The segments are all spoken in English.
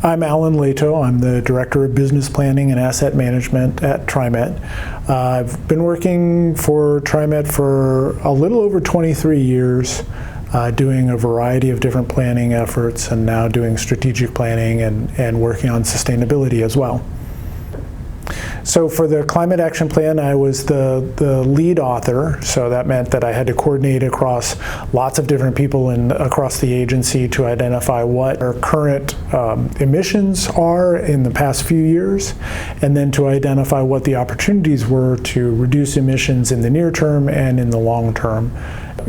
I'm Alan Lehto. I'm the Director of Business Planning and Asset Management at TriMet. I've been working for TriMet for a little over 23 years, doing a variety of different planning efforts and now doing strategic planning and working on sustainability as well. So for the Climate Action Plan, I was the lead author, so that meant that I had to coordinate across lots of different people across the agency to identify what our current emissions are in the past few years, and then to identify what the opportunities were to reduce emissions in the near term and in the long term.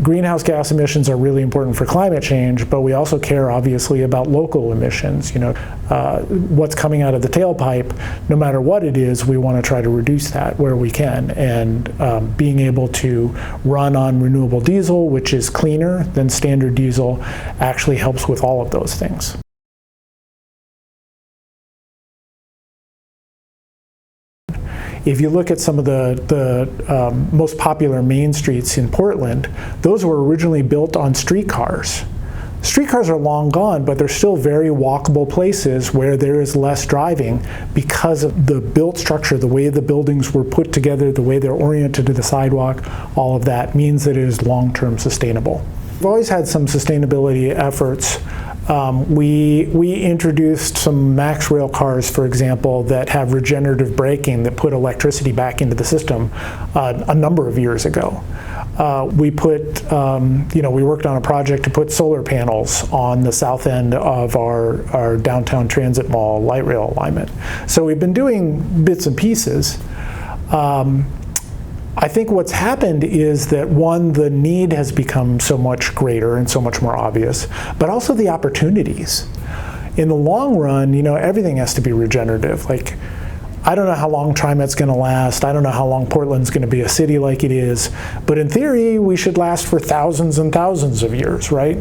Greenhouse gas emissions are really important for climate change, but we also care obviously about local emissions. What's coming out of the tailpipe, no matter what it is, we want to try to reduce that where we can. And being able to run on renewable diesel, which is cleaner than standard diesel, actually helps with all of those things. If you look at some of the most popular main streets in Portland, those were originally built on streetcars. Streetcars are long gone, but they're still very walkable places where there is less driving because of the built structure, the way the buildings were put together, the way they're oriented to the sidewalk. All of that means that it is long-term sustainable. We've always had some sustainability efforts. We introduced some Max Rail cars, for example, that have regenerative braking that put electricity back into the system a number of years ago. We worked on a project to put solar panels on the south end of our downtown transit mall light rail alignment. So we've been doing bits and pieces. I think what's happened is that, one, the need has become so much greater and so much more obvious, but also the opportunities. In the long run, everything has to be regenerative. Like, I don't know how long TriMet's going to last. I don't know how long Portland's going to be a city like it is. But in theory, we should last for thousands and thousands of years, right?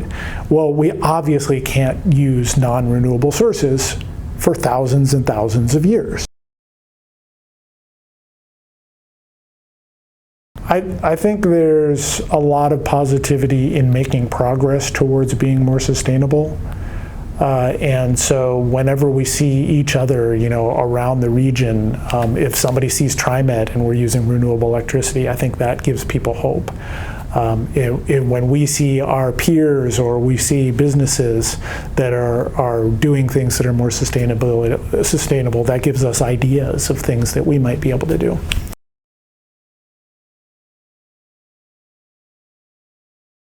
Well, we obviously can't use non-renewable sources for thousands and thousands of years. I think there's a lot of positivity in making progress towards being more sustainable. And so whenever we see each other, around the region, if somebody sees TriMet and we're using renewable electricity, I think that gives people hope. When we see our peers or we see businesses that are doing things that are more sustainable, that gives us ideas of things that we might be able to do.